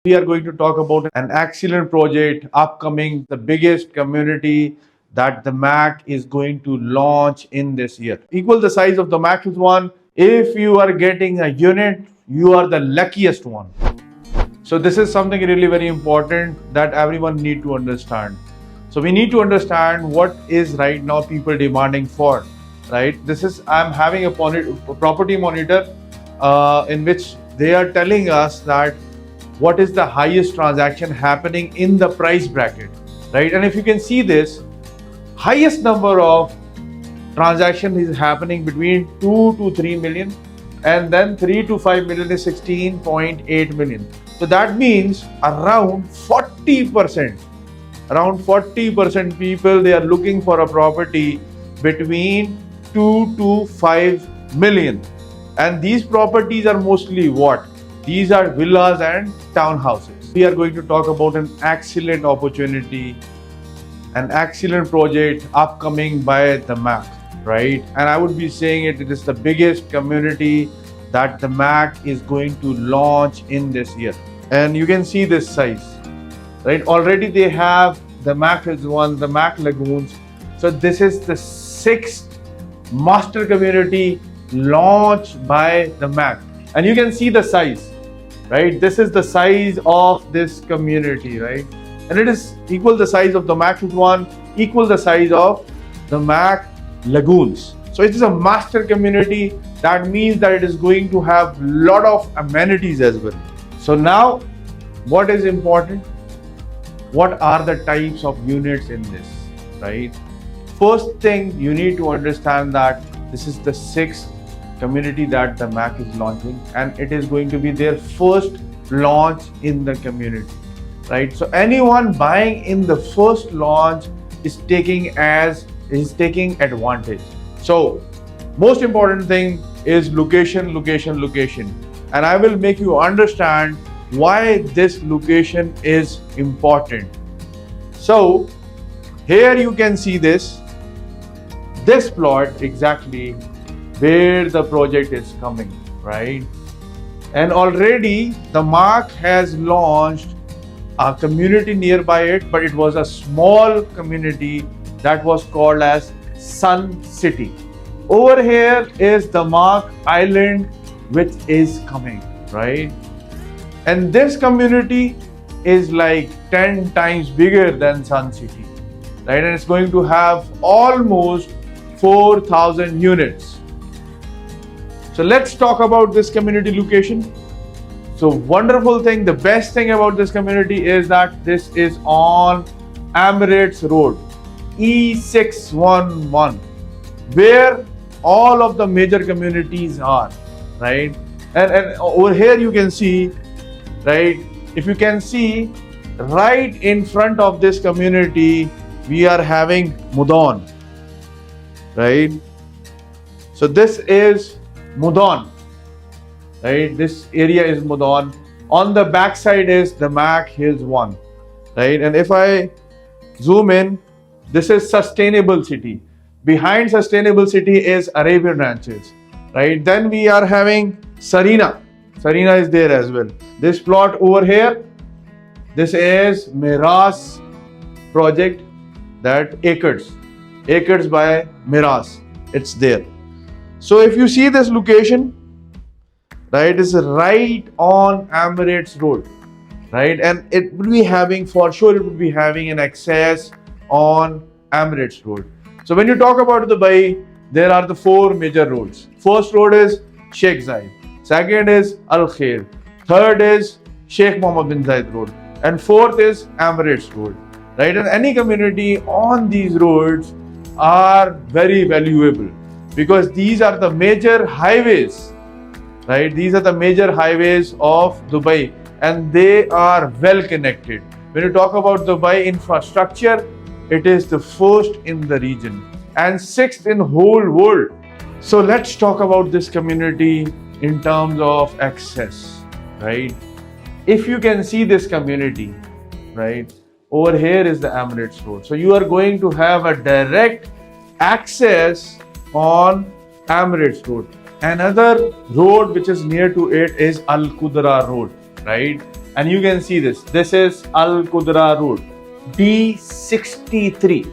We are going to talk about an excellent project upcoming, the biggest community that the MAC is going to launch in this year. Equal the size of the MAC is one. If you are getting a unit, you are the luckiest one. So this is something really very important that everyone need to understand. So we need to understand what is right now people demanding for, right? I'm having a property monitor in which they are telling us that what is the highest transaction happening in the price bracket, right? And if you can see this, highest number of transaction is happening between 2 to 3 million, and then 3 to 5 million is 16.8 million. So that means around 40% people, they are looking for a property between 2 to 5 million. And these properties are mostly what? These are villas and townhouses. We are going to talk about an excellent opportunity, an excellent project upcoming by the MAC, right? And I would be saying it is the biggest community that the MAC is going to launch in this year. And you can see this size, right? Already they have the MAC is one, the MAC Lagoons. So this is the 6th master community launched by the MAC. And you can see the size, right? This is the size of this community, right? And it is equal the size of the MAC one, equal the size of the MAC Lagoons. So it is a master community. That means that it is going to have a lot of amenities as well. So now, what is important? What are the types of units in this, right? First thing, you need to understand that this is the 6th community that the MAC is launching, and it is going to be their first launch in the community, right? So anyone buying in the first launch is taking advantage. So most important thing is location. And I will make you understand why this location is important. So here you can see this plot exactly where the project is coming, right? And already the MAC has launched a community nearby it, but it was a small community that was called as Sun City. Over here is the DAMAC Island, which is coming, right? And this community is like 10 times bigger than Sun City, right? And it's going to have almost 4,000 units. So let's talk about this community location. So wonderful thing, the best thing about this community is that this is on Emirates Road, E611, where all of the major communities are, right? And over here you can see, right? If you can see, right in front of this community, we are having Mudon, right? So this is Mudon, right? This area is Mudon. On the back side is the MAC Hills 1, right? And if I zoom in, this is Sustainable City. Behind Sustainable City is Arabian Ranches, right? Then we are having Sarina. Sarina is there as well. This plot over here, this is Miras project, that Acres by Miras. It's there. So if you see this location, right, it's right on Emirates Road, right? And it will be having, for sure, it will be having an access on Emirates Road. So when you talk about Dubai, there are the 4 major roads. First road is Sheikh Zayed. Second is Al Khair. Third is Sheikh Mohammed bin Zayed Road. And fourth is Emirates Road, right? And any community on these roads are very valuable because these are the major highways, right? These are the major highways of Dubai, and they are well connected. When you talk about Dubai infrastructure, it is the first in the region and 6th in whole world. So let's talk about this community in terms of access, right? If you can see this community, right, over here is the Emirates Road. So you are going to have a direct access on Emirates Road. Another road which is near to it is Al Qudra Road, right? and you can see this. This is Al Qudra Road, D63,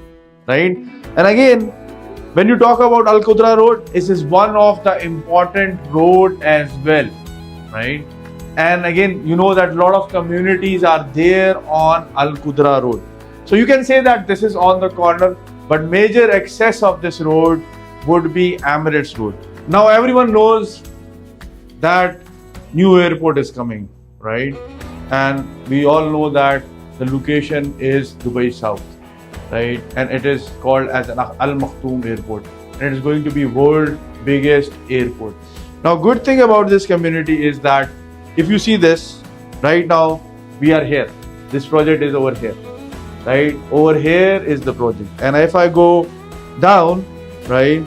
right? And again, when you talk about Al Qudra Road, this is one of the important road as well, right? And again, you know that a lot of communities are there on Al Qudra Road. So you can say that this is on the corner, but major access of this road would be Emirates Road. Now everyone knows that new airport is coming, right? And we all know that the location is Dubai South, right? And it is called as Al Maktoum Airport. And it is going to be world's biggest airport. Now, good thing about this community is that if you see this, right now we are here. This project is over here, right? Over here is the project. And if I go down, right?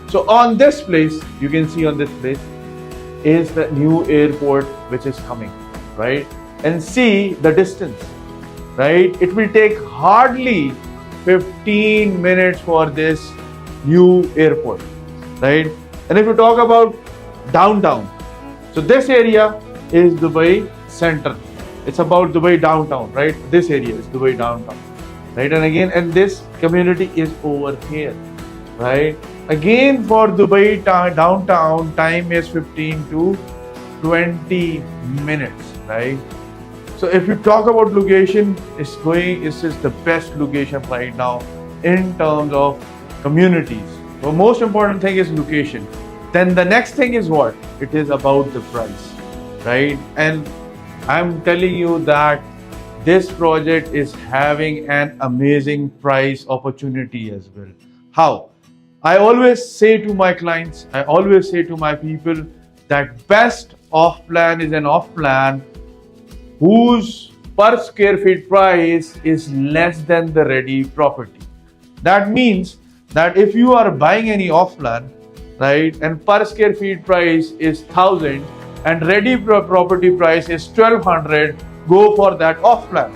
So on this place, you can see on this place is the new airport which is coming, right? And see the distance, right? It will take hardly 15 minutes for this new airport, right? And if you talk about downtown, so this area is Dubai Center. It's about Dubai downtown, right? This area is Dubai downtown, right? And again, and this community is over here, right? Again, for Dubai downtown, time is 15 to 20 minutes, right? So if you talk about location, it's just the best location right now in terms of communities. The most important thing is location. Then the next thing is what? It is about the price, right? And I'm telling you that this project is having an amazing price opportunity as well. How? I always say to my clients, I always say to my people that best off plan is an off plan whose per square feet price is less than the ready property. That means that if you are buying any off plan, right, and per square feet price is 1000 and ready property price is 1200, go for that off plan.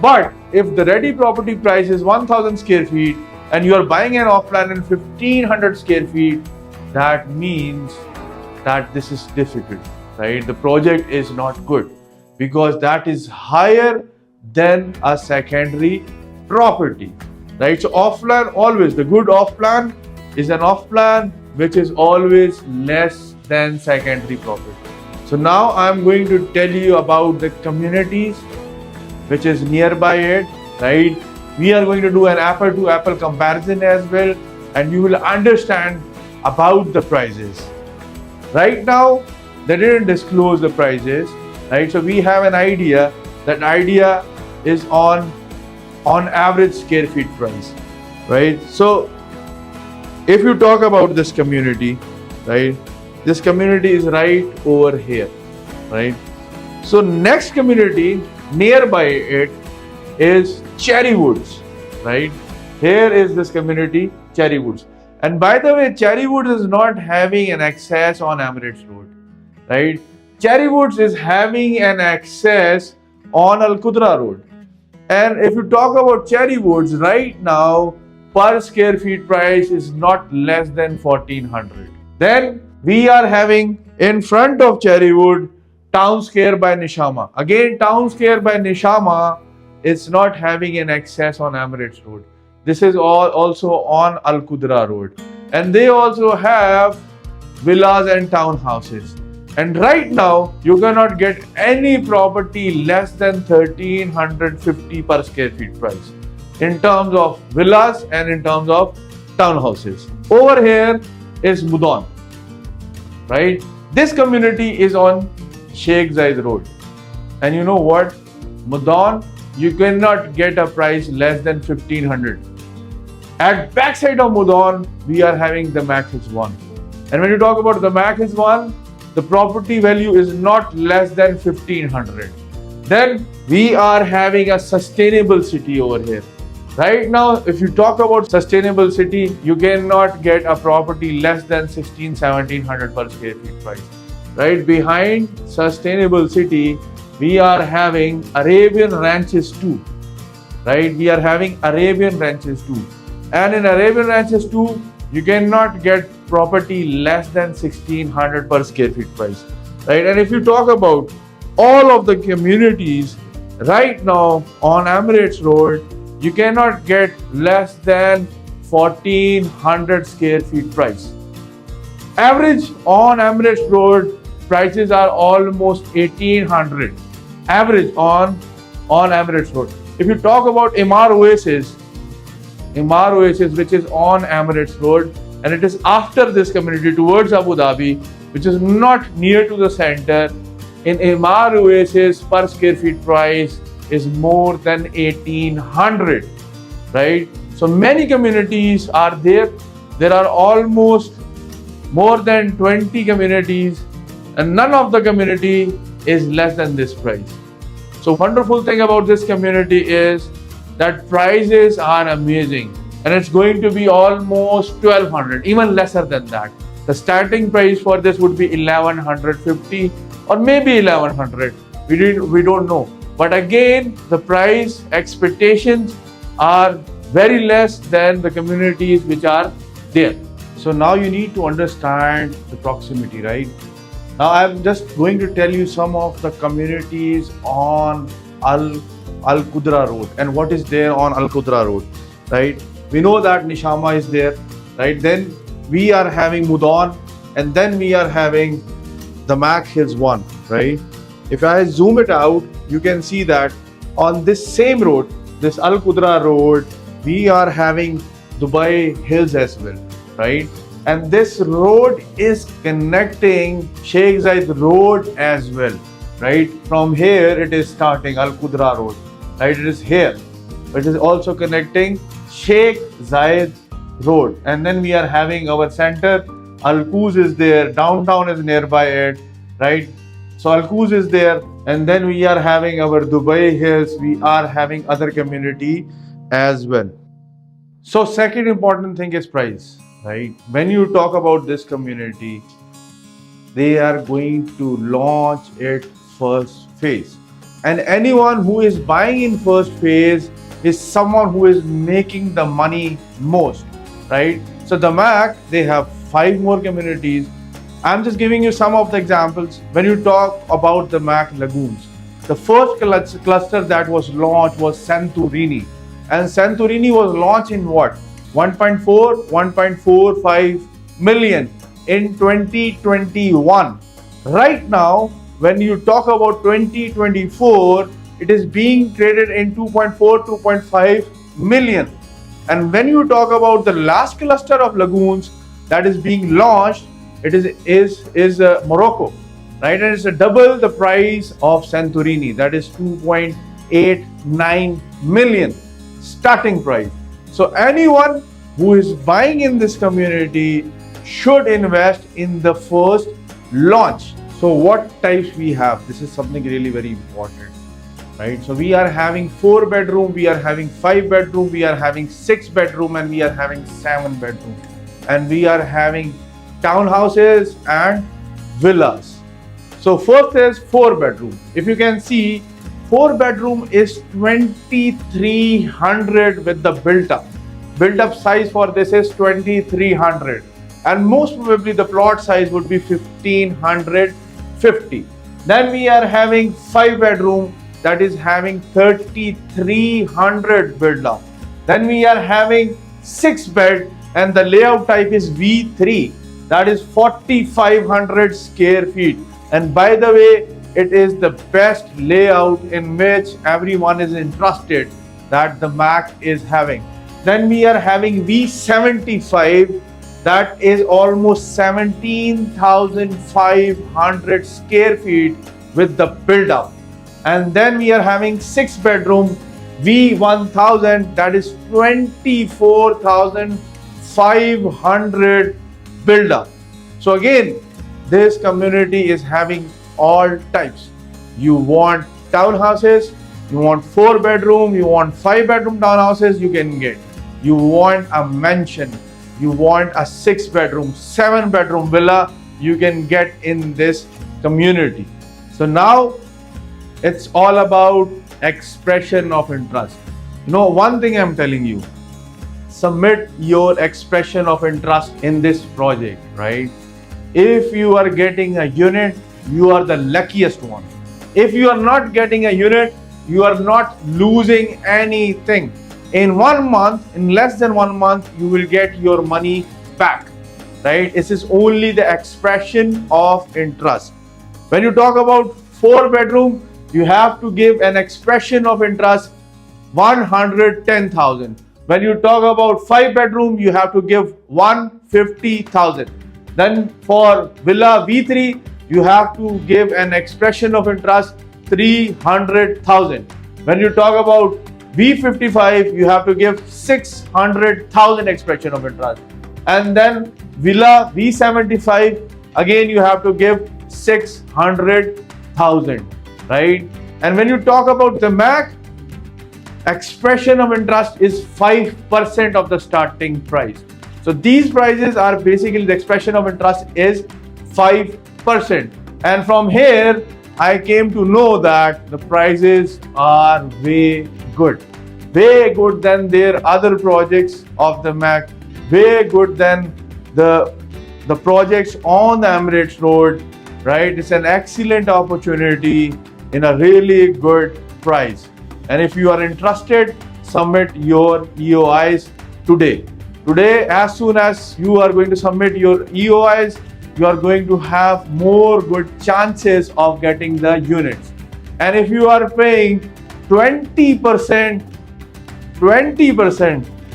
But if the ready property price is 1000 square feet and you are buying an off plan in 1500 square feet, that means that this is difficult, right? The project is not good because that is higher than a secondary property, right? So off plan, always the good off plan is an off plan which is always less than secondary property. So now I'm going to tell you about the communities which is nearby it, right? We are going to do an apple to apple comparison as well, and you will understand about the prices. Right now, they didn't disclose the prices, right? So we have an idea. That idea is on average square feet price, right? So if you talk about this community, right? This community is right over here, right? So next community nearby it is Cherry Woods, right? Here is this community, Cherry Woods. And by the way, Cherry Woods is not having an access on Emirates Road, right? Cherry Woods is having an access on Al Qudra Road. And if you talk about Cherry Woods right now, per square feet price is not less than 1400. Then we are having in front of Cherry Wood, Town Square by Nishama. Again, Town Square by Nishama is not having an access on Emirates Road. This is also on Al Qudra Road. And they also have villas and townhouses. And right now, you cannot get any property less than 1350 per square feet price in terms of villas and in terms of townhouses. Over here is Mudan, right? This community is on Sheikh Zayed Road. And you know what? Mudan, you cannot get a price less than 1500. At backside of Mudan, we are having the DAMAC ISLAnd. And when you talk about the DAMAC ISLAnd, the property value is not less than 1500. Then we are having a sustainable city over here. Right now, if you talk about sustainable city, you cannot get a property less than 1700 per square feet price. Right behind sustainable city, we are having Arabian Ranches 2. Right? We are having Arabian Ranches 2. And in Arabian Ranches 2, you cannot get property less than 1600 per square feet price. Right? And if you talk about all of the communities right now on Emirates Road, you cannot get less than 1400 square feet price. Average on Emirates Road prices are almost 1800. Average on Emirates Road. If you talk about Emaar Oasis, which is on Emirates Road, and it is after this community towards Abu Dhabi, which is not near to the center. In Emaar Oasis, per square feet price is more than 1800, right? So many communities are there. There are almost more than 20 communities, and none of the community is less than this price. So wonderful thing about this community is that prices are amazing, and it's going to be almost 1200, even lesser than that. The starting price for this would be 1150 or maybe 1100. We don't know. But again, the price expectations are very less than the communities which are there. So now you need to understand the proximity, right? Now I'm just going to tell you some of the communities on Al Qudra Road and what is there on Al Qudra Road, right? We know that Nishama is there, right? Then we are having Mudan, and then we are having DAMAC Hills 1, right? If I zoom it out, you can see that on this same road, this Al Qudra Road, we are having Dubai Hills as well, right? And this road is connecting Sheikh Zayed Road as well, right? From here it is starting Al Qudra Road, right? It is here. It is also connecting Sheikh Zayed Road, and then we are having our center. Al Quoz is there, downtown is nearby it, right? So Al Quoz is there, and then we are having our Dubai Hills. We are having other community as well. So second important thing is price, right? When you talk about this community, they are going to launch it first phase, and anyone who is buying in first phase is someone who is making the money most, right? So DAMAC, they have 5 more communities. I'm just giving you some of the examples. When you talk about DAMAC Lagoons, the first cluster that was launched was Santorini, and Santorini was launched in what? 1.45 million in 2021. Right now, when you talk about 2024, it is being traded in 2.5 million. And when you talk about the last cluster of lagoons that is being launched, it is Morocco, right? And it's double the price of Santorini, that is 2.89 million starting price. So anyone who is buying in this community should invest in the first launch. So what types we have? This is something really very important, right? So we are having 4 bedroom, we are having 5 bedroom, we are having 6 bedroom, and we are having 7 bedroom, and we are having townhouses and villas. So first is 4 bedroom. If you can see, 4 bedroom is 2300 with the built up size for this is 2300, and most probably the plot size would be 1550. Then we are having 5 bedroom that is having 3300 build up. Then we are having 6 bed, and the layout type is V3, that is 4500 square feet. And by the way, it is the best layout in which everyone is interested that the DAMAC is having. Then we are having V75, that is almost 17,500 square feet with the build up. And then we are having 6 bedroom V1000, that is 24,500 build up. So again, this community is having all types. You want townhouses, you want 4 bedroom, you want 5 bedroom townhouses, you can get. You want a mansion, you want a 6 bedroom, 7 bedroom villa, you can get in this community. So now it's all about expression of interest. You know, one thing I'm telling you, submit your expression of interest in this project, right? If you are getting a unit, you are the luckiest one. If you are not getting a unit, you are not losing anything. In 1 month, in less than 1 month, you will get your money back, right? This is only the expression of interest. When you talk about 4-bedroom, you have to give an expression of interest 110,000. When you talk about 5-bedroom, you have to give 150,000. Then for Villa V3, you have to give an expression of interest 300,000. When you talk about V55, you have to give 600,000 expression of interest. And then Villa V75, again you have to give 600,000, right? And when you talk about the DAMAC, expression of interest is 5% of the starting price. So these prices are basically, the expression of interest is 5%. And from here, I came to know that the prices are way good than their other projects of the DAMAC, way good than the projects on the Emirates Road, right? It's an excellent opportunity in a really good price. And if you are interested, submit your EOIs today. Today, as soon as you are going to submit your EOIs, you are going to have more good chances of getting the units. And if you are paying 20%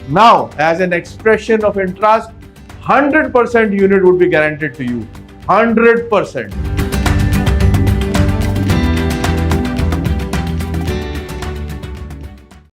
now as an expression of interest, 100% unit would be guaranteed to you. 100%.